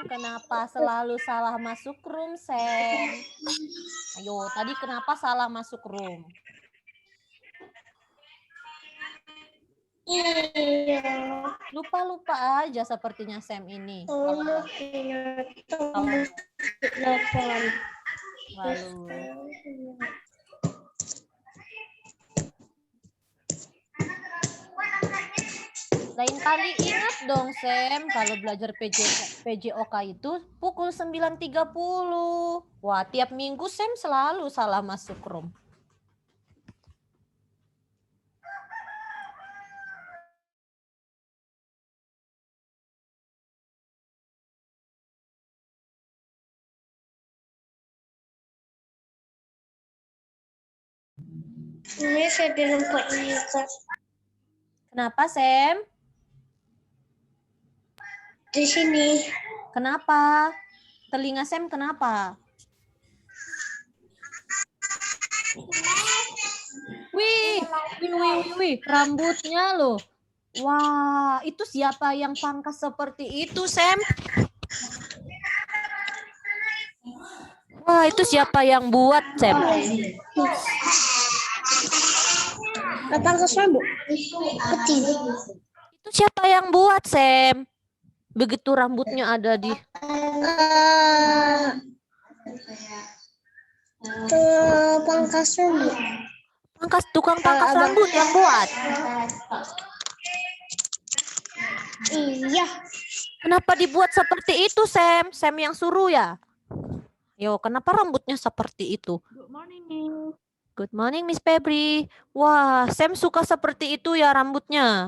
kenapa selalu salah masuk room, Sam? Ayo, tadi kenapa salah masuk room? Iya. Lupa-lupa aja sepertinya Sam ini. Lalu. Lain kali ingat dong Sam, kalau belajar PJOK itu pukul 9.30. Wah, tiap minggu Sam selalu salah masuk room. Ini saya di tempat ini, Kak. Kenapa Sam? Di sini. Kenapa? Telinga Sam kenapa? Wih, rambutnya loh. Wah, itu siapa yang pangkas seperti itu, Sam? Wah, itu siapa yang buat, Sam? Pangkas rambut. Itu siapa yang buat, Sam? Begitu rambutnya ada di... Pangkas rambut. Tukang pangkas rambut yang buat. Iya. Kenapa dibuat seperti itu, Sam? Sam yang suruh ya? Yo, kenapa rambutnya seperti itu? Good morning. Good morning, Miss Febri. Wah, Sam suka seperti itu ya rambutnya.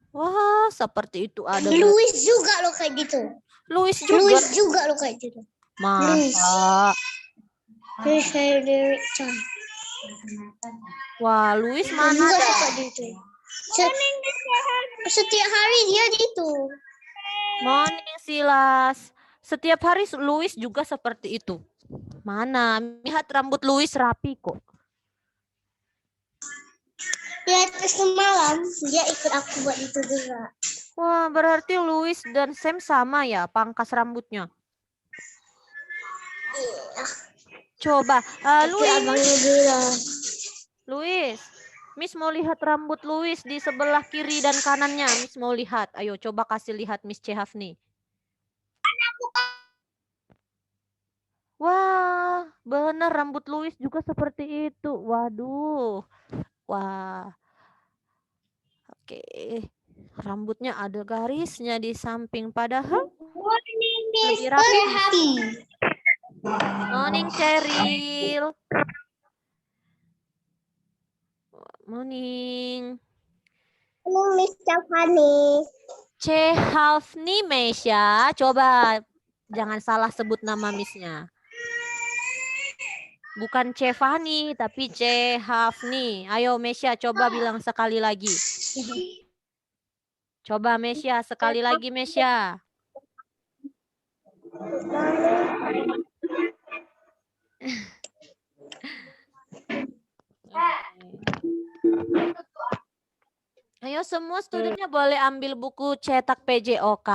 Wah, seperti itu ada. Louis juga lo kayak gitu. Louis juga lo kayak gitu. Masa? Louis kayak Wah, Louis mana juga ada? suka gitu. Setiap hari dia gitu. Morning, Silas. Setiap hari Louis juga seperti itu. Mana? Lihat rambut Louis rapi kok. Ya, semalam dia ikut aku buat itu juga. Wah, berarti Louis dan Sam sama ya pangkas rambutnya. Iya. Coba, Tapi abangnya bilang. Louis, Miss mau lihat rambut Louis di sebelah kiri dan kanannya. Miss mau lihat. Ayo coba kasih lihat Miss Chehafni. Wah, benar rambut Louis juga seperti itu. Waduh. Wah. Oke. Rambutnya ada garisnya di samping padahal lebih rapi. Morning, Cheryl. Morning. Morning, Miss Chafani. Chehafni Mesya. Coba jangan salah sebut nama Missnya. Bukan Chefani, tapi Chehafni. Ayo Mesya, coba bilang sekali lagi. Coba Mesya, sekali lagi Mesya. Ayo semua studentnya boleh ambil buku cetak PJOK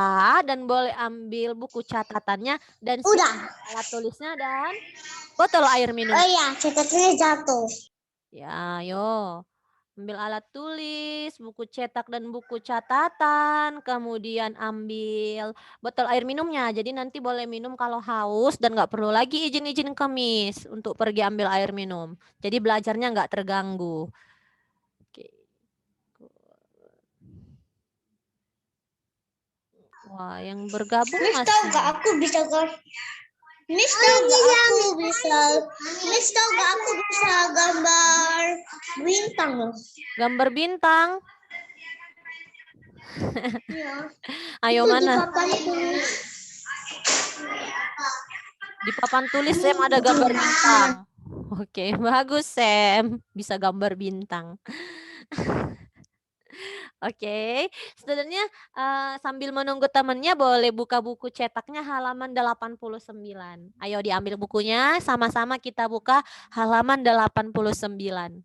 dan boleh ambil buku catatannya dan alat tulisnya dan botol air minum. Oh iya, catatannya jatuh. Ya, ayo. Ambil alat tulis, buku cetak dan buku catatan, kemudian ambil botol air minumnya. Jadi nanti boleh minum kalau haus dan nggak perlu lagi izin-izin ke Miss untuk pergi ambil air minum. Jadi belajarnya nggak terganggu. Oke. Wah, yang bergabung Miss masih. tahu nggak aku bisa Miss tahu nggak aku bisa gambar bintang loh. Gambar bintang. Iya. Ayo Itu mana? Di papan tulis Sam ada gambar bintang. Oke, bagus Sam. Bisa gambar bintang. Oke, studentnya sambil menunggu temannya boleh buka buku cetaknya halaman 89. Ayo diambil bukunya, sama-sama kita buka halaman 89.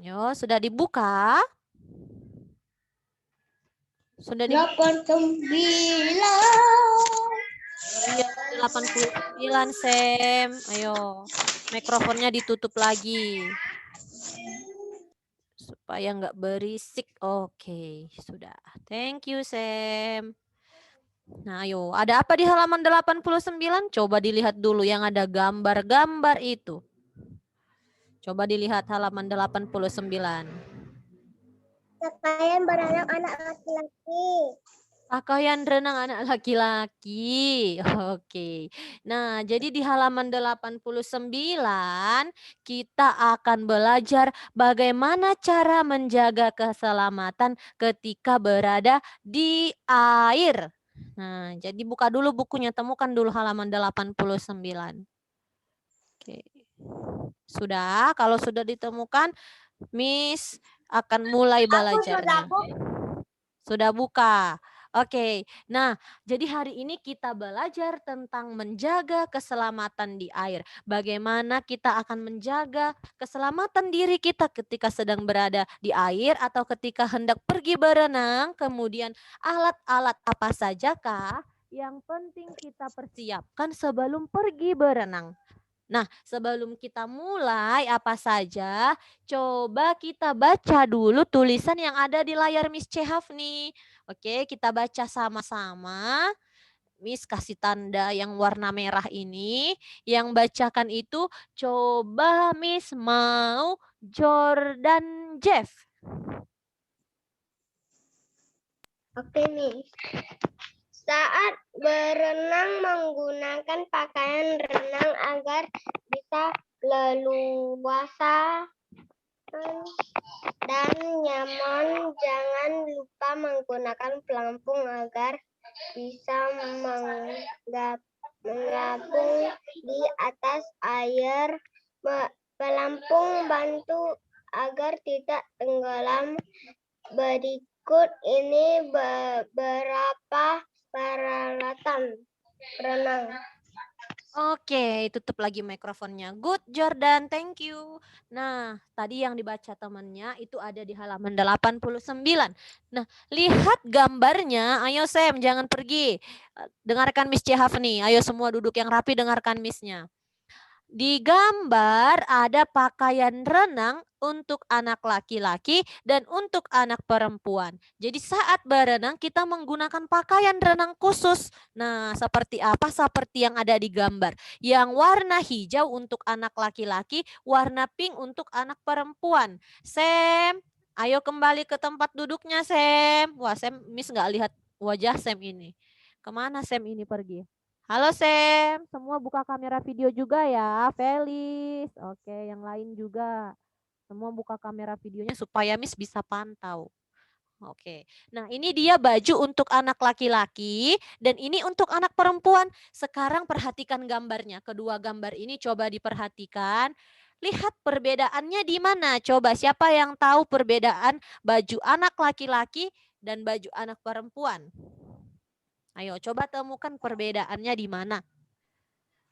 Yo, sudah dibuka? Sudah dibuka? 89. Iya, 89, Sam. Ayo, mikrofonnya ditutup lagi. Supaya nggak berisik. Oke, sudah. Thank you, Sam. Nah, ayo. Ada apa di halaman 89? Coba dilihat dulu yang ada gambar-gambar itu. Coba dilihat halaman 89. Pakaian berenang anak laki-laki. Pakaian renang anak laki-laki. Oke. Nah, jadi di halaman 89 kita akan belajar bagaimana cara menjaga keselamatan ketika berada di air. Nah, jadi buka dulu bukunya, temukan dulu halaman 89. Oke. Sudah, kalau sudah ditemukan, Miss akan mulai belajarnya. Sudah buka. Oke. Nah, jadi hari ini kita belajar tentang menjaga keselamatan di air. Bagaimana kita akan menjaga keselamatan diri kita ketika sedang berada di air atau ketika hendak pergi berenang. Kemudian alat-alat apa sajakah yang penting kita persiapkan sebelum pergi berenang. Nah, sebelum kita mulai apa saja, coba kita baca dulu tulisan yang ada di layar Miss Chehaf nih. Oke, kita baca sama-sama. Miss kasih tanda yang warna merah ini. Yang bacakan itu coba Miss mau Jordan Jeff. Oke nih. Saat berenang menggunakan pakaian renang agar bisa leluasa dan nyaman. Jangan lupa menggunakan pelampung agar bisa mengapung di atas air. Pelampung bantu agar tidak tenggelam. Berikut ini beberapa peralatan renang. Oke, tutup lagi mikrofonnya. Good, Jordan. Thank you. Nah, tadi yang dibaca temannya itu ada di halaman 89. Nah, lihat gambarnya. Ayo Sam, jangan pergi. Dengarkan Miss Chehaf nih. Ayo semua duduk yang rapi, dengarkan Miss-nya. Di gambar ada pakaian renang untuk anak laki-laki dan untuk anak perempuan. Jadi saat berenang kita menggunakan pakaian renang khusus. Nah, seperti apa? Seperti yang ada di gambar. Yang warna hijau untuk anak laki-laki, warna pink untuk anak perempuan. Sam, ayo kembali ke tempat duduknya, Sam. Wah, Sam, Miss nggak lihat wajah Sam ini. Kemana Sam ini pergi? Halo Sam, semua buka kamera video juga ya, Felis. Oke, yang lain juga. Semua buka kamera videonya supaya Miss bisa pantau. Oke, nah ini dia baju untuk anak laki-laki dan ini untuk anak perempuan. Sekarang perhatikan gambarnya. Kedua gambar ini coba diperhatikan. Lihat perbedaannya di mana? Coba siapa yang tahu perbedaan baju anak laki-laki dan baju anak perempuan? Ayo coba temukan perbedaannya di mana.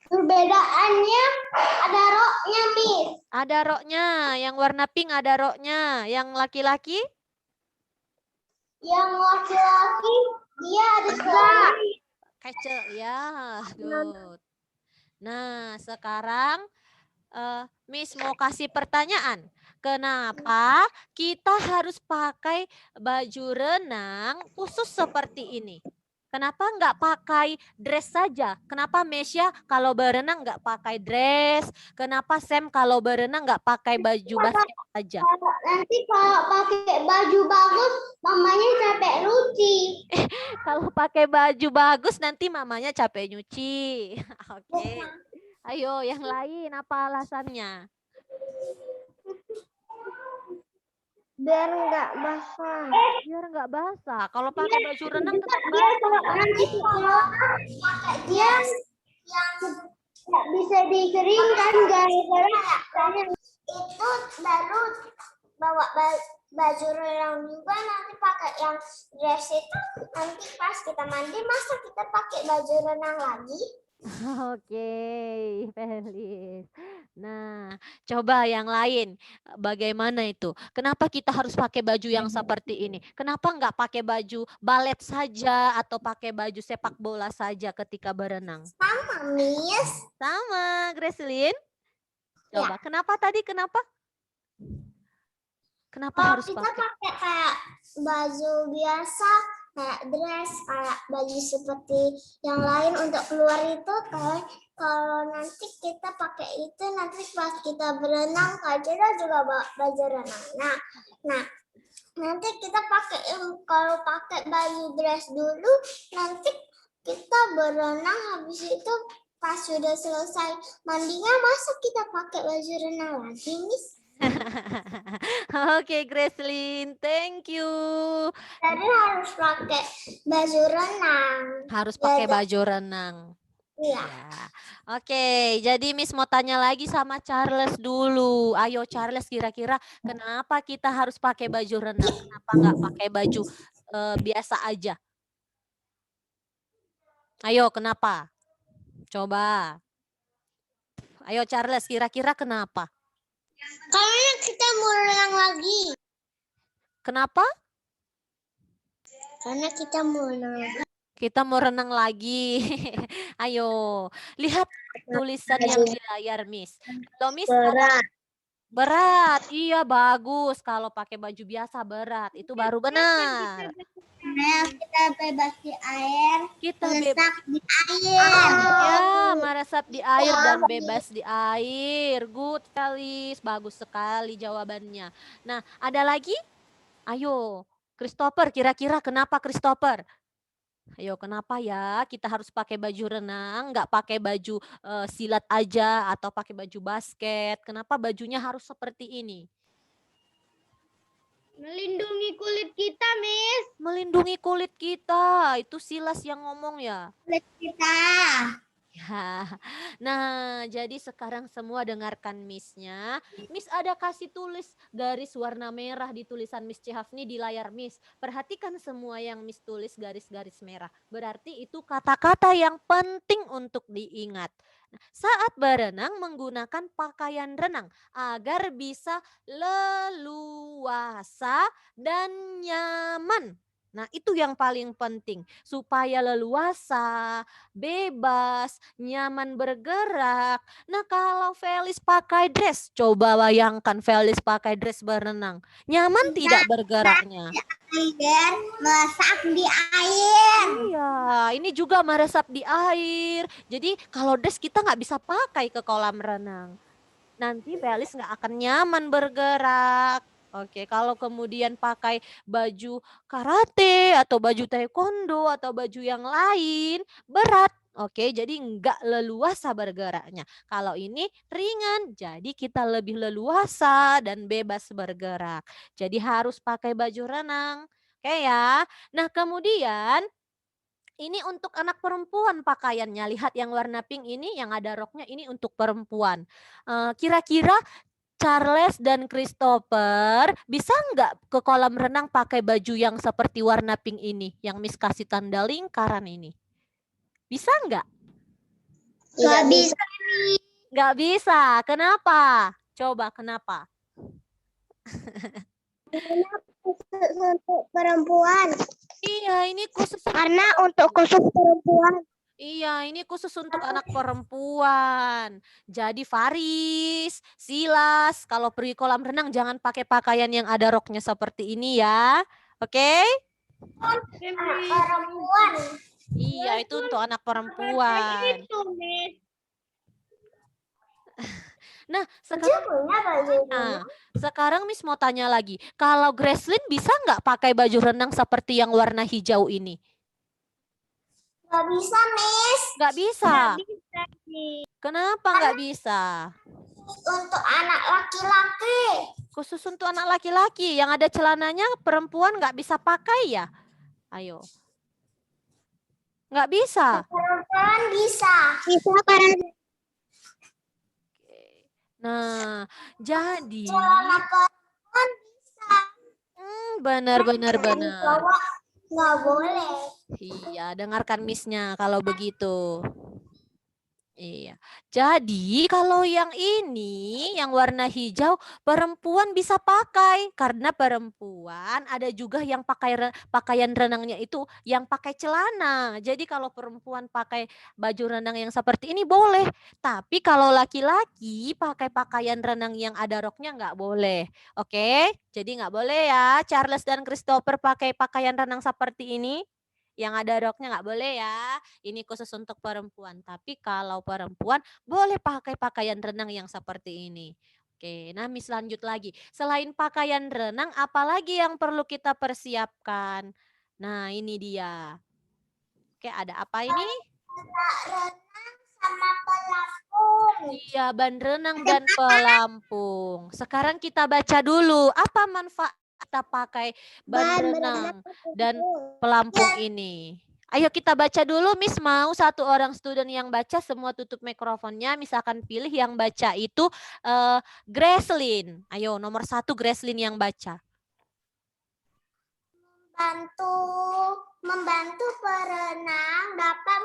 Perbedaannya ada roknya, Miss. Ada roknya, yang warna pink ada roknya. Yang laki-laki? Yang laki-laki dia ada celana. Kecil, ya. Good. Nah, sekarang Miss mau kasih pertanyaan. Kenapa kita harus pakai baju renang khusus seperti ini? Kenapa nggak pakai dress saja? Kenapa Mesya kalau berenang nggak pakai dress? Kenapa Sam kalau berenang nggak pakai baju basket saja? Nanti kalau pakai baju bagus, mamanya capek nyuci. Kalau pakai baju bagus nanti mamanya capek nyuci. Oke. Ayo yang lain apa alasannya? Biar nggak basah. Biar nggak basah. Kalau pakai baju renang tetap Dia basah. kalau nanti kalau pakai dia yang nggak bisa dikeringkan gara-gara itu baru bawa baju renang juga nanti pakai yang dress itu nanti pas kita mandi masa kita pakai baju renang lagi. Oke, Felis. Nah, coba yang lain, bagaimana itu? Kenapa kita harus pakai baju yang seperti ini? Kenapa nggak pakai baju balet saja atau pakai baju sepak bola saja ketika berenang? Sama, Miss. Sama, Gracelyn. Ya. Coba, kenapa tadi? Kenapa? Kenapa Kalau harus kita pakai? pakai kayak baju biasa, kayak dress, kayak baju seperti yang lain untuk keluar itu, kayak kalau nanti kita pakai itu, nanti pas kita berenang, kayak kita juga bawa baju renang. Nah, nanti kita pakai kalau pakai baju dress dulu, nanti kita berenang habis itu pas sudah selesai mandinya, masa kita pakai baju renang lagi, Miss? Oke, Gracelyn, thank you. Jadi harus pakai baju renang. Harus pakai Jadi, baju renang. iya. Ya. Oke, jadi Miss mau tanya lagi sama Charles dulu. Ayo Charles, kira-kira kenapa kita harus pakai baju renang? Kenapa nggak pakai baju biasa aja? Ayo, kenapa? Coba. Ayo Charles, kira-kira kenapa? Karena kita mau renang lagi. Kenapa? Karena kita mau renang. Kita mau renang lagi. Ayo, lihat tulisan yang di layar, Miss. Kalau Miss ada berat, iya bagus. Kalau pakai baju biasa berat, itu baru benar. Kita bebas di air. Kita Meresap bebas. di air. Ya, meresap di air dan bebas di air. Good, Felis. Bagus sekali jawabannya. Nah, ada lagi? Ayo, Christopher, kira-kira kenapa Christopher? Ayo, kenapa ya kita harus pakai baju renang, nggak pakai baju silat aja atau pakai baju basket? Kenapa bajunya harus seperti ini? Melindungi kulit kita, Miss. Melindungi kulit kita. Itu Silas yang ngomong ya. Kulit kita. Ya. Nah, jadi sekarang semua dengarkan Miss-nya. Miss ada kasih tulis garis warna merah di tulisan Miss Cihafni di layar Miss. Perhatikan semua yang Miss tulis garis-garis merah. Berarti itu kata-kata yang penting untuk diingat. Nah, saat berenang menggunakan pakaian renang agar bisa leluasa dan nyaman. Nah, itu yang paling penting. Supaya leluasa, bebas, nyaman bergerak. Nah, kalau Felis pakai dress, coba bayangkan Felis pakai dress berenang. Nyaman tidak bergeraknya? Air, meresap di air. Iya, ini juga meresap di air. Jadi kalau dress kita nggak bisa pakai ke kolam renang. Nanti Felis nggak akan nyaman bergerak. Oke, kalau kemudian pakai baju karate atau baju taekwondo atau baju yang lain, berat. Oke, jadi nggak leluasa bergeraknya. Kalau ini ringan, jadi kita lebih leluasa dan bebas bergerak. Jadi harus pakai baju renang. Oke ya. Nah, kemudian ini untuk anak perempuan pakaiannya. Lihat yang warna pink ini, yang ada roknya ini untuk perempuan. Kira-kira Charles dan Christopher bisa nggak ke kolam renang pakai baju yang seperti warna pink ini, yang Miss kasih tanda lingkaran ini? Bisa nggak? Nggak bisa. Nggak bisa. Kenapa? Coba kenapa? Untuk perempuan. Iya, ini khusus. Karena untuk khusus perempuan. Iya, ini khusus untuk anak perempuan. Jadi Faris, Silas, kalau pergi kolam renang jangan pakai pakaian yang ada roknya seperti ini ya. Oke? Anak perempuan. Iya, itu untuk anak perempuan. Nah, sekarang Miss mau tanya lagi. Kalau Gracelyn bisa nggak pakai baju renang seperti yang warna hijau ini? Nggak bisa, Miss. Nggak bisa. Miss. Kenapa nggak bisa? Untuk anak laki-laki. Khusus untuk anak laki-laki. Yang ada celananya perempuan nggak bisa pakai ya? Ayo. Nggak bisa. Perempuan bisa. Bisa karena Nah, jadi celana perempuan bisa. benar. Cowok nggak boleh. Iya, dengarkan Miss-nya kalau begitu. Iya. Jadi kalau yang ini, yang warna hijau, perempuan bisa pakai. Karena perempuan ada juga yang pakai pakaian renangnya itu yang pakai celana. Jadi kalau perempuan pakai baju renang yang seperti ini boleh. Tapi kalau laki-laki pakai pakaian renang yang ada roknya nggak boleh. Oke? Jadi nggak boleh ya Charles dan Christopher pakai pakaian renang seperti ini. Yang ada roknya nggak boleh ya. Ini khusus untuk perempuan. Tapi kalau perempuan boleh pakai pakaian renang yang seperti ini. Oke, nah Miss lanjut lagi. Selain pakaian renang, apalagi yang perlu kita persiapkan? Nah ini dia. Oke, ada apa ini? Renang sama pelampung. Iya, ban renang dan pelampung. Sekarang kita baca dulu. Apa manfaat kita pakai ban renang dan pelampung ini? Ayo kita baca dulu, Miss mau satu orang student yang baca, semua tutup mikrofonnya. Misalkan pilih yang baca itu Gracelyn. Ayo nomor 1 Gracelyn yang baca. Membantu perenang dapat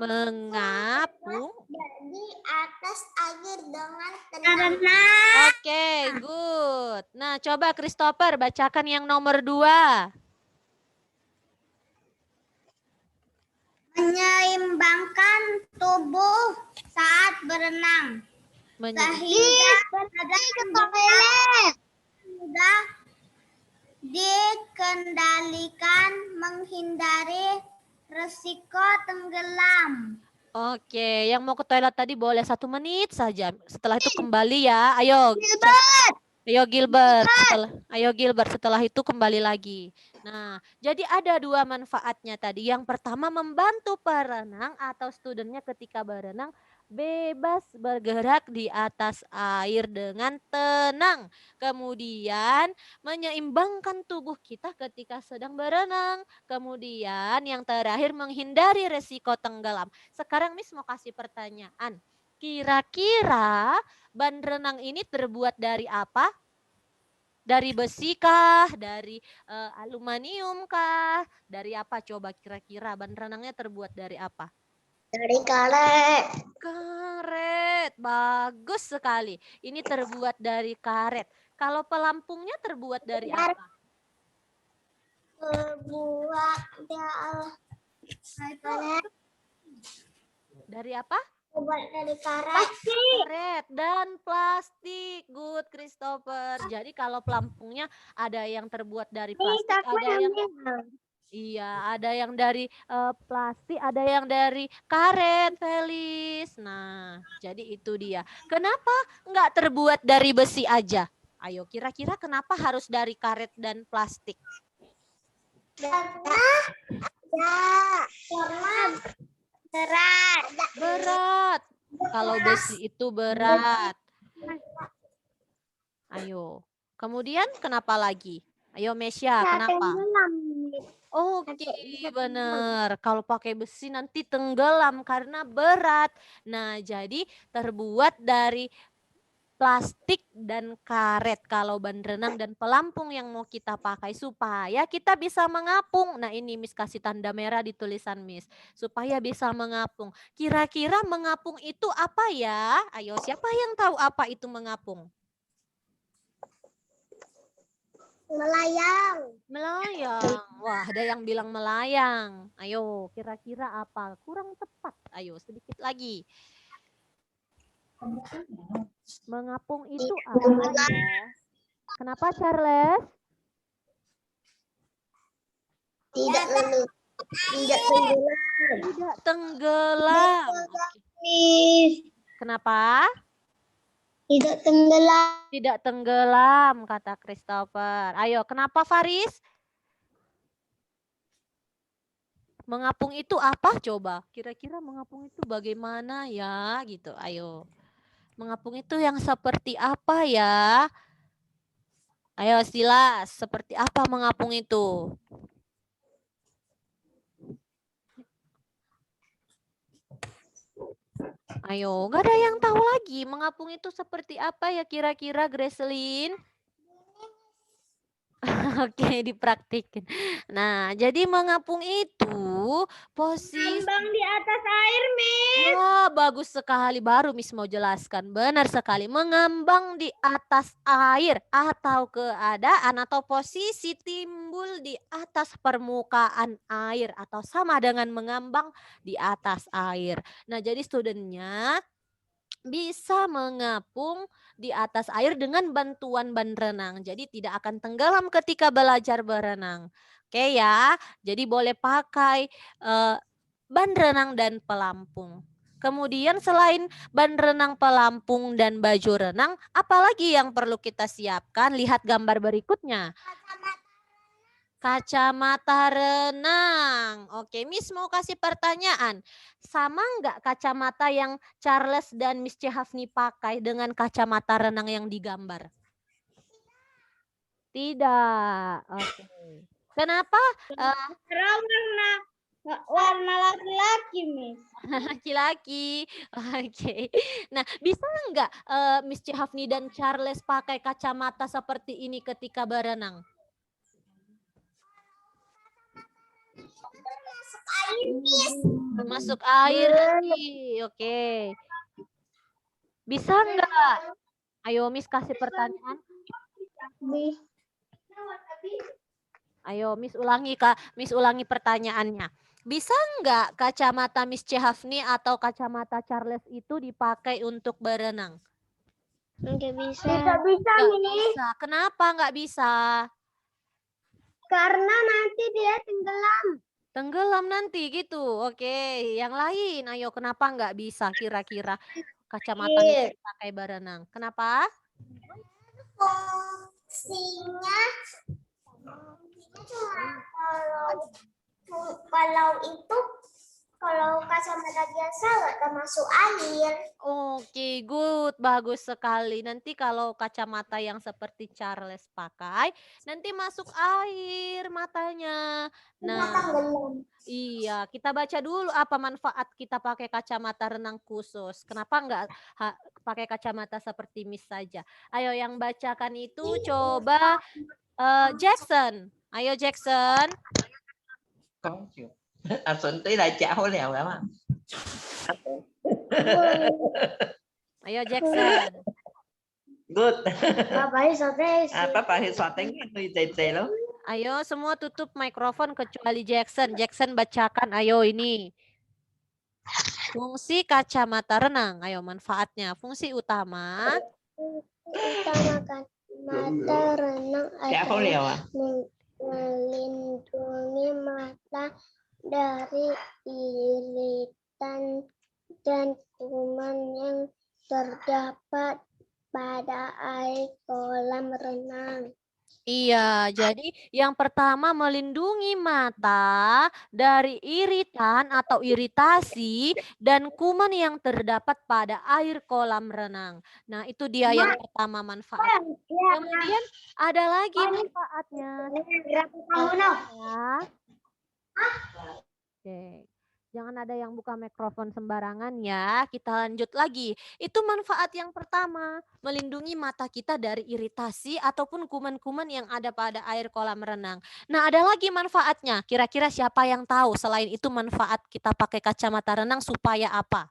Mengapung di atas air dengan tenang. Oke, good. Nah, coba Christopher bacakan yang nomor 2. Menyeimbangkan tubuh saat berenang. Sehingga mudah dikendalikan, menghindari resiko tenggelam. Oke, yang mau ke toilet tadi boleh 1 menit saja. Setelah itu kembali ya. Ayo. Gilbert. Ayo Gilbert, setelah itu kembali lagi. Nah, jadi ada 2 manfaatnya tadi. Yang pertama membantu perenang atau studentnya ketika berenang bebas bergerak di atas air dengan tenang. Kemudian menyeimbangkan tubuh kita ketika sedang berenang. Kemudian yang terakhir menghindari resiko tenggelam. Sekarang Miss mau kasih pertanyaan. Kira-kira ban renang ini terbuat dari apa? Dari besi kah? Dari aluminium kah? Dari apa coba kira-kira ban renangnya terbuat dari apa? Dari karet. Karet, bagus sekali. Ini terbuat dari karet. Kalau pelampungnya terbuat dari apa? Dari apa? Terbuat dari karet. Karet dan plastik. Good, Christopher. Jadi kalau pelampungnya ada yang terbuat dari plastik, ada yang iya, ada yang dari plastik, ada yang dari karet, Felis. Nah, jadi itu dia. Kenapa nggak terbuat dari besi aja? Ayo, kira-kira kenapa harus dari karet dan plastik? Karena berat. Berat. Kalau besi itu berat. Ayo. Kemudian kenapa lagi? Ayo Mesya, kenapa? Oke, benar. Kalau pakai besi nanti tenggelam karena berat. Nah, jadi terbuat dari plastik dan karet kalau ban renang dan pelampung yang mau kita pakai supaya kita bisa mengapung. Nah, ini Miss kasih tanda merah di tulisan Miss. Supaya bisa mengapung. Kira-kira mengapung itu apa ya? Ayo, siapa yang tahu apa itu mengapung? Melayang. Melayang. Wah, ada yang bilang melayang. Ayo, kira-kira apa? Kurang tepat. Ayo, sedikit lagi. Mengapung itu apa ya? Kenapa, Charles? Tidak tenggelam. Tidak tenggelam. Kenapa? Tidak tenggelam. Tidak tenggelam, kata Christopher. Ayo, kenapa Faris? Mengapung itu apa coba? Kira-kira mengapung itu bagaimana ya gitu. Ayo. Mengapung itu yang seperti apa ya? Ayo Silas, seperti apa mengapung itu? Ayo, gak ada yang tahu lagi mengapung itu seperti apa ya kira-kira Gracelyn? Oke, dipraktikin. Nah, jadi mengapung itu posisi. Ngambang di atas air, Miss. Wah, bagus sekali. Baru Miss mau jelaskan. Benar sekali. Mengambang di atas air atau keadaan atau posisi timbul di atas permukaan air atau sama dengan mengambang di atas air. Nah, jadi studentnya bisa mengapung di atas air dengan bantuan ban renang. Jadi tidak akan tenggelam ketika belajar berenang. Oke ya, jadi boleh pakai ban renang dan pelampung. Kemudian selain ban renang, pelampung, dan baju renang, apalagi yang perlu kita siapkan? Lihat gambar berikutnya. Kacamata renang. Oke, Miss mau kasih pertanyaan. Sama nggak kacamata yang Charles dan Miss Chehafni pakai dengan kacamata renang yang digambar? Tidak. Oke. Kenapa Warna laki-laki, Miss. laki-laki? Oke. Nah, bisa nggak Miss Chehafni dan Charles pakai kacamata seperti ini ketika berenang? Masuk air nanti. Oke. Bisa nggak? Ayo Miss kasih pertanyaan. Ayo Miss ulangi Kak. Miss ulangi pertanyaannya. Bisa nggak kacamata Miss Chehafni atau kacamata Charles itu dipakai untuk berenang? Nggak bisa. Nggak bisa. Kenapa nggak bisa? Karena nanti dia tenggelam. Tenggelam nanti gitu. Oke, yang lain. Ayo kenapa nggak bisa kira-kira kacamata Miss pakai berenang? Kenapa? Fungsinya cuma kalau kacamata biasa nggak termasuk air. Oke, good. Bagus sekali. Nanti kalau kacamata yang seperti Charles pakai, nanti masuk air matanya. Nah, Tenggelam. iya, kita baca dulu apa manfaat kita pakai kacamata renang khusus. Kenapa nggak pakai kacamata seperti Miss saja? Ayo yang bacakan itu coba Jackson. Ayo Jackson. Có chưa? Xuân tí lại chảo lèo lắm ạ. Ayo Jackson. Good. Papai sote. Papa thì soạn tính tôi tệ lắm. Ayo semua tutup mikrofon kecuali Jackson. Jackson bacakan ayo ini. Fungsi kacamata renang. Ayo manfaatnya. Fungsi utama. Utama kacamata renang Chảo lèo à? melindungi mata dari iritan dan kuman yang terdapat pada air kolam renang. Iya, jadi yang pertama melindungi mata dari iritan atau iritasi dan kuman yang terdapat pada air kolam renang. Nah, itu dia yang pertama manfaat. Kemudian ada lagi manfaatnya. Ya. Oke. Jangan ada yang buka mikrofon sembarangan ya. Kita lanjut lagi. Itu manfaat yang pertama, melindungi mata kita dari iritasi ataupun kuman-kuman yang ada pada air kolam renang. Nah, ada lagi manfaatnya. Kira-kira siapa yang tahu selain itu manfaat kita pakai kacamata renang supaya apa?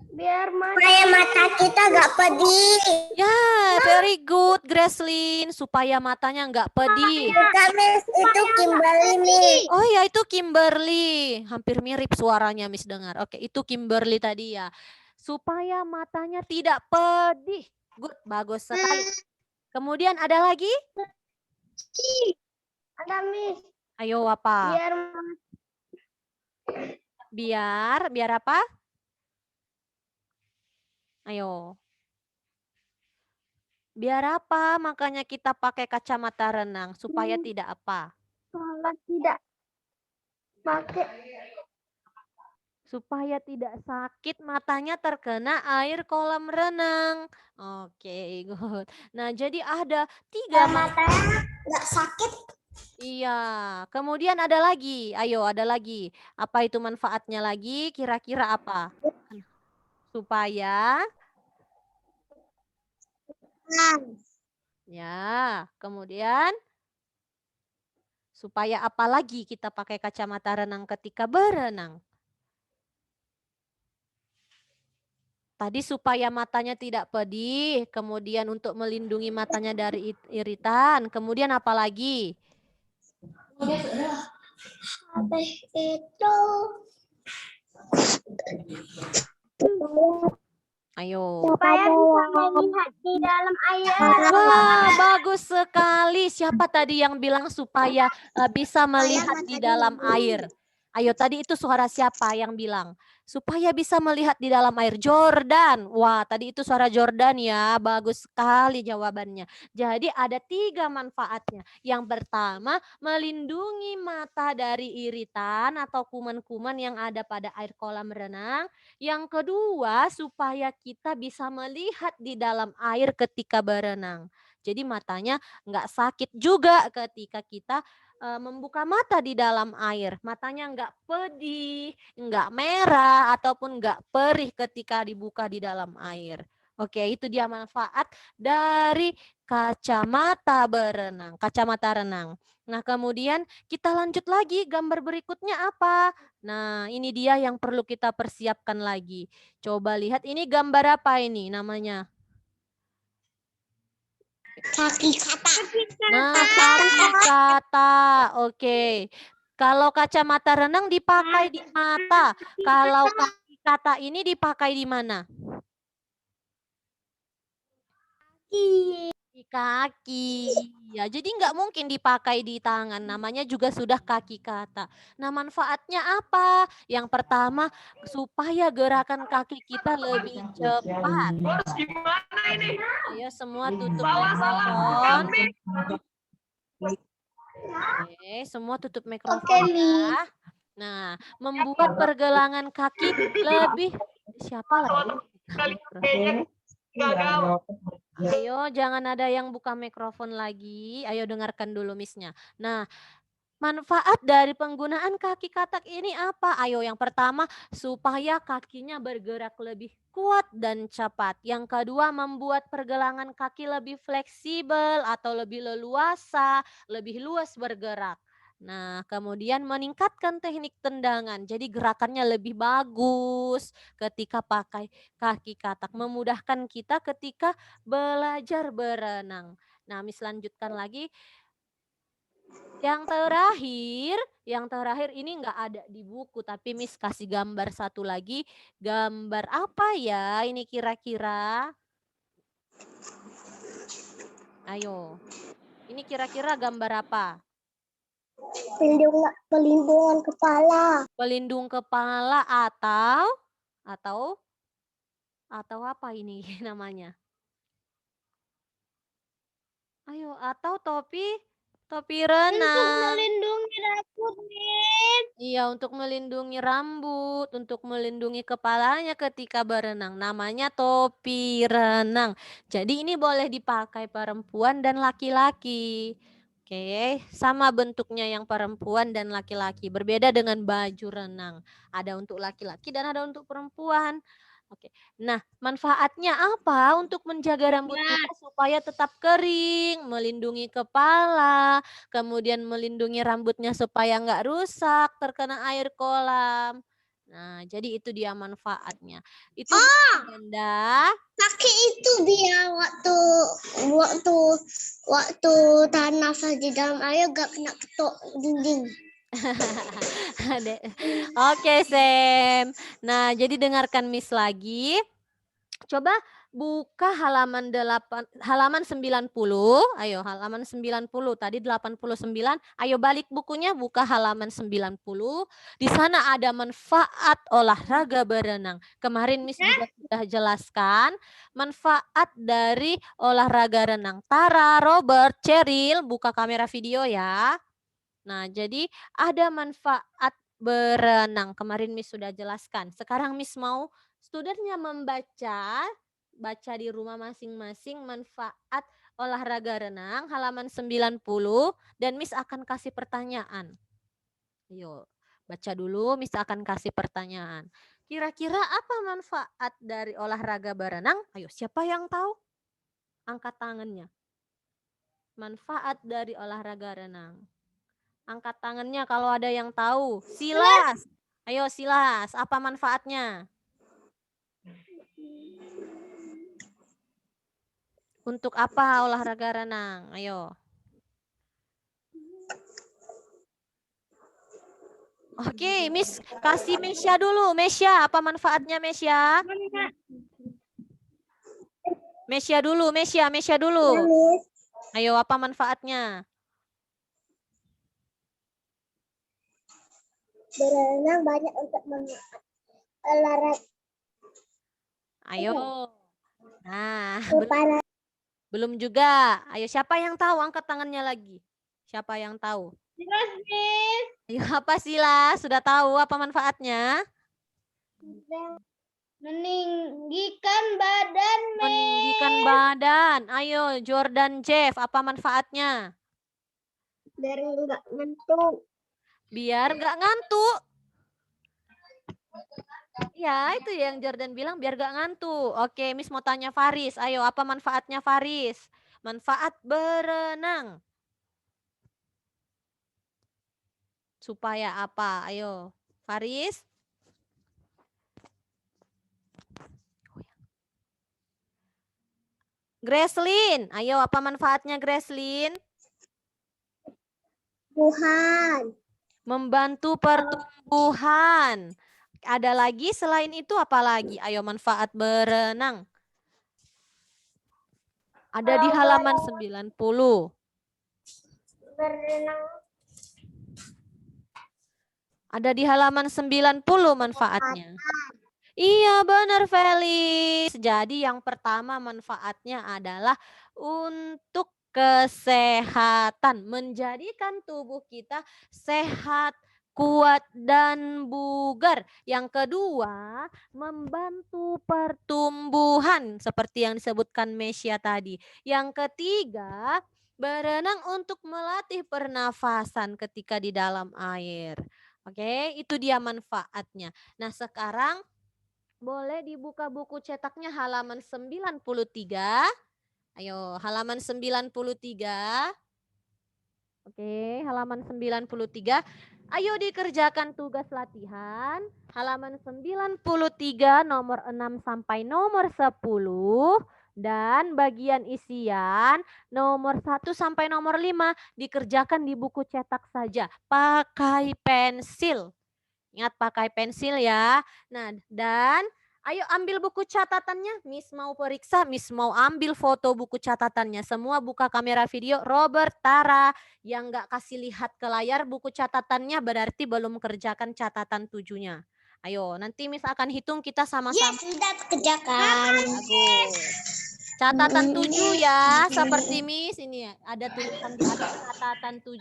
Biar mata kita nggak pedih. Ya, very good, Gracelyn. Supaya matanya nggak pedih. Bukan, Miss, itu Kimberly, Miss. Oh ya, itu Kimberly. Hampir mirip suaranya, Miss dengar. Oke, itu Kimberly tadi ya. Supaya matanya tidak pedih. Good, bagus sekali. Kemudian ada lagi? Ada, Miss. Ayo apa? Biar apa? Ayo. Biar apa makanya kita pakai kacamata renang? Supaya tidak apa? Kalau tidak pakai, supaya tidak sakit matanya terkena air kolam renang. Oke, good. Nah, jadi ada 3 matanya nggak sakit. Iya, kemudian ada lagi. Ayo, ada lagi. Apa itu manfaatnya lagi? Kira-kira apa? Supaya Ya, kemudian supaya apa lagi kita pakai kacamata renang ketika berenang? Tadi supaya matanya tidak pedih, kemudian untuk melindungi matanya dari iritan, kemudian apa lagi? Habis itu Ayo. supaya bisa melihat di dalam air. Wah, bagus sekali. Siapa tadi yang bilang supaya bisa melihat di dalam air? Ayo, tadi itu suara siapa yang bilang? Supaya bisa melihat di dalam air. Jordan. Wah, tadi itu suara Jordan ya. Bagus sekali jawabannya. Jadi ada 3 manfaatnya. Yang pertama, melindungi mata dari iritan atau kuman-kuman yang ada pada air kolam renang. Yang kedua, supaya kita bisa melihat di dalam air ketika berenang. Jadi matanya nggak sakit juga ketika kita membuka mata di dalam air. Matanya nggak pedih, nggak merah, ataupun nggak perih ketika dibuka di dalam air. Oke, itu dia manfaat dari kacamata berenang, kacamata renang. Nah, kemudian kita lanjut lagi, gambar berikutnya apa? Nah, ini dia yang perlu kita persiapkan lagi. Coba lihat ini gambar apa ini namanya? Kaki kata. Nah, kaki kata. Oke. Kalau kacamata renang dipakai di mata. Kalau kaki kata ini dipakai di mana? Di kaki. Ya, jadi nggak mungkin dipakai di tangan. Namanya juga sudah kaki kata. Nah, manfaatnya apa? Yang pertama, supaya gerakan kaki kita lebih cepat. Terus gimana ini? Ayo semua tutup mikrofon. Oke, semua tutup mikrofon ya. Nah, membuat pergelangan kaki lebih siapa lagi? Kayaknya gagal. Ayo, jangan ada yang buka mikrofon lagi. Ayo dengarkan dulu Miss-nya. Nah, manfaat dari penggunaan kaki katak ini apa? Ayo, yang pertama supaya kakinya bergerak lebih kuat dan cepat. Yang kedua membuat pergelangan kaki lebih fleksibel atau lebih leluasa, lebih luas bergerak. Nah, kemudian meningkatkan teknik tendangan. Jadi gerakannya lebih bagus ketika pakai kaki katak. Memudahkan kita ketika belajar berenang. Nah, Miss lanjutkan lagi. Yang terakhir ini nggak ada di buku, tapi Miss kasih gambar satu lagi. Gambar apa ya ini kira-kira? Ayo, ini kira-kira gambar apa? Pelindungan kepala. Pelindung kepala atau atau apa ini namanya? Ayo, atau topi Untuk renang. melindungi rambut, Min. Iya, untuk melindungi rambut, untuk melindungi kepalanya ketika berenang. Namanya topi renang. Jadi ini boleh dipakai perempuan dan laki-laki. Oke, sama bentuknya yang perempuan dan laki-laki. Berbeda dengan baju renang. Ada untuk laki-laki dan ada untuk perempuan. Oke. Nah, manfaatnya apa untuk menjaga rambut kita supaya tetap kering, melindungi kepala, kemudian melindungi rambutnya supaya nggak rusak terkena air kolam. Nah, jadi itu dia manfaatnya. Itu Bunda. Pakai itu biar waktu waktu tahan nafas di dalam air gak kena ketok dinding. Oke, Sam. Nah, jadi dengarkan Miss lagi. Coba buka halaman 90. Ayo halaman 90. Tadi 89. Ayo balik bukunya, buka halaman 90. Di sana ada manfaat olahraga berenang. Kemarin Miss juga sudah jelaskan manfaat dari olahraga renang. Tara, Robert, Cheryl, buka kamera video ya. Nah, jadi ada manfaat berenang. Kemarin Miss sudah jelaskan. Sekarang Miss mau studentnya baca di rumah masing-masing manfaat olahraga renang halaman 90 dan Miss akan kasih pertanyaan. Yuk, baca dulu, Miss akan kasih pertanyaan. Kira-kira apa manfaat dari olahraga berenang? Ayo, siapa yang tahu? Angkat tangannya. Manfaat dari olahraga renang. Angkat tangannya kalau ada yang tahu. Silas. Ayo Silas, apa manfaatnya? Untuk apa olahraga renang? Ayo. Oke, Miss kasih Mesya dulu. Mesya, apa manfaatnya Mesya? Mesya dulu, Mesya dulu. Miss. Ayo, apa manfaatnya? Berenang banyak untuk olahraga Ayo. Nah, para belum juga. Ayo, siapa yang tahu? Angkat tangannya lagi. Siapa yang tahu? Miss. Ayo, apa Sila? Sudah tahu apa manfaatnya? Meninggikan badan, Meninggikan badan. Ayo, Jordan Jeff, apa manfaatnya? biar enggak ngantuk. Biar nggak ngantuk. Ya, itu yang Jordan bilang biar nggak ngantuk. Oke, Miss mau tanya Faris. Ayo, apa manfaatnya Faris? Manfaat berenang. Supaya apa? Ayo, Faris. Gracelyn, ayo apa manfaatnya Gracelyn? Tuhan. Membantu pertumbuhan. Ada lagi selain itu apa lagi? Ayo manfaat berenang. Ada di halaman 90. Berenang Ada di halaman 90 manfaatnya. Iya benar Felis. Jadi yang pertama manfaatnya adalah untuk kesehatan. Menjadikan tubuh kita sehat, kuat, dan bugar. Yang kedua, membantu pertumbuhan. Seperti yang disebutkan Mesya tadi. Yang ketiga, berenang untuk melatih pernafasan ketika di dalam air. Oke, itu dia manfaatnya. Nah sekarang boleh dibuka buku cetaknya halaman 93. Ayo, halaman 93. Oke, halaman 93. Ayo dikerjakan tugas latihan. Halaman 93 nomor 6 sampai nomor 10. Dan bagian isian nomor 1 sampai nomor 5 dikerjakan di buku cetak saja. Pakai pensil. Ingat pakai pensil ya. Nah, dan ayo ambil buku catatannya. Miss mau periksa, Miss mau ambil foto buku catatannya. Semua buka kamera video. Robert, Tara, yang nggak kasih lihat ke layar buku catatannya berarti belum kerjakan catatan 7-nya. Ayo, nanti Miss akan hitung kita sama-sama. sudah kerjakan. Bagus. Catatan 7 ya, seperti Miss ini ada tulisan di atas catatan 7.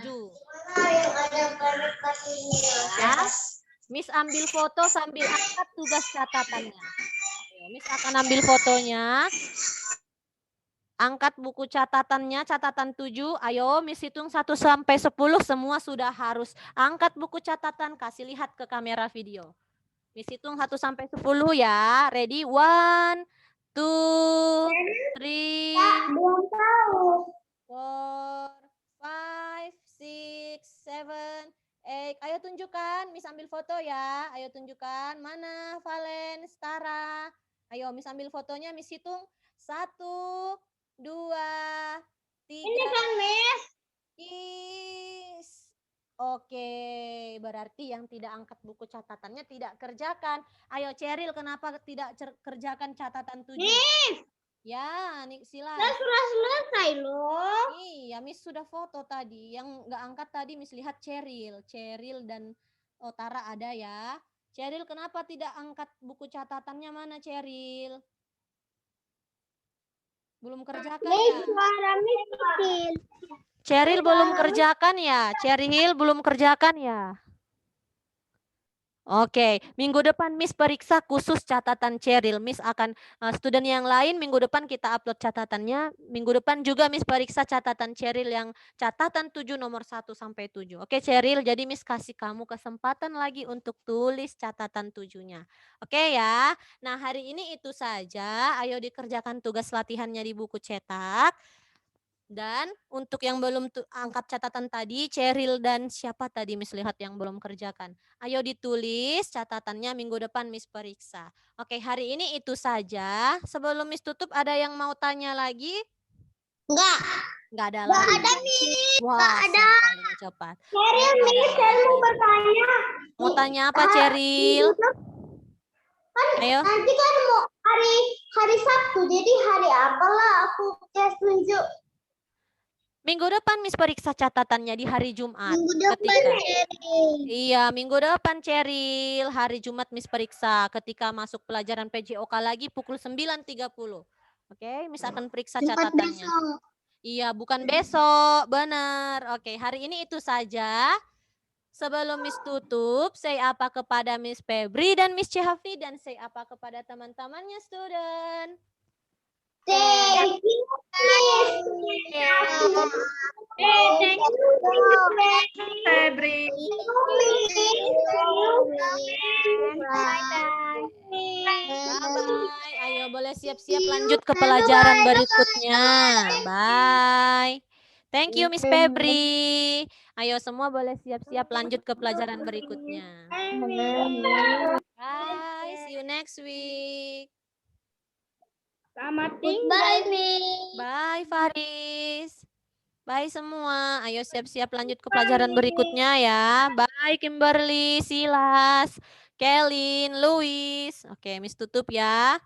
Ya. Miss ambil foto sambil angkat tugas catatannya. Miss akan ambil fotonya. Angkat buku catatannya, catatan 7. Ayo Miss hitung 1 sampai 10 semua sudah harus. Angkat buku catatan, kasih lihat ke kamera video. Miss hitung 1 sampai 10 ya. Ready? 1, 2, 3, Belum tahu. 4, 5, 6, 7, 8. Ayo tunjukkan, Miss ambil foto ya. Ayo tunjukkan, mana Valen, Tara. Ayo Miss ambil fotonya, Miss hitung. 1, 2, 3. Ini kan, Miss. Is. Oke, berarti yang tidak angkat buku catatannya tidak kerjakan. Ayo Ceril, kenapa tidak kerjakan catatan 7? Miss, Ya, Nik Sila. sudah selesai loh. Iya, Miss sudah foto tadi. Yang nggak angkat tadi Miss lihat Ceril. Ceril dan Tara ada ya. Ceril kenapa tidak angkat buku catatannya, mana Ceril? Belum kerjakan ya? Suara Miss kecil. Ceril belum kerjakan ya? Ceril belum kerjakan ya? Oke, minggu depan Miss periksa khusus catatan Ceril. Miss akan student yang lain minggu depan kita upload catatannya. Minggu depan juga Miss periksa catatan Ceril yang catatan 7 nomor 1 sampai 7. Oke Ceril, jadi Miss kasih kamu kesempatan lagi untuk tulis catatan 7-nya. Oke ya. Nah, hari ini itu saja. Ayo dikerjakan tugas latihannya di buku cetak. Dan untuk yang belum angkat catatan tadi, Cheryl dan siapa tadi Miss lihat yang belum kerjakan? Ayo ditulis catatannya minggu depan Miss periksa. Oke, hari ini itu saja. Sebelum Miss tutup ada yang mau tanya lagi? Enggak. Enggak ada Enggak lagi. ada, Miss. Wah, Enggak ada. yang paling cepat. Cheryl, Nggak ada Miss, saya mau lagi. bertanya. Mau tanya apa, Cheryl? Kan Ayo. nanti kan mau hari Sabtu, jadi hari apalah aku tes tunjuk. Minggu depan Miss periksa catatannya di hari Jumat. Minggu depan, Ketika Cheryl. Iya, minggu depan Cheryl, hari Jumat Miss periksa ketika masuk pelajaran PJOK lagi pukul 9.30. Oke, Miss akan periksa Bukan catatannya. besok. Iya, bukan besok, benar. Oke, hari ini itu saja. Sebelum Miss tutup, say apa kepada Miss Febri dan Miss Cihafi dan say apa kepada teman-temannya student. Thank you, Miss. Thank you, Febri. Bye-bye. Ayo boleh siap-siap lanjut ke pelajaran berikutnya. Bye. Thank you Miss Febri. Ayo semua boleh siap-siap lanjut ke pelajaran berikutnya. Bye. See you next week. Selamat Goodbye, Miss. Bye Faris. Bye semua. Ayo siap-siap lanjut ke pelajaran berikutnya ya. Bye Kimberly, Silas, Kelin, Louis. Oke, Miss tutup ya.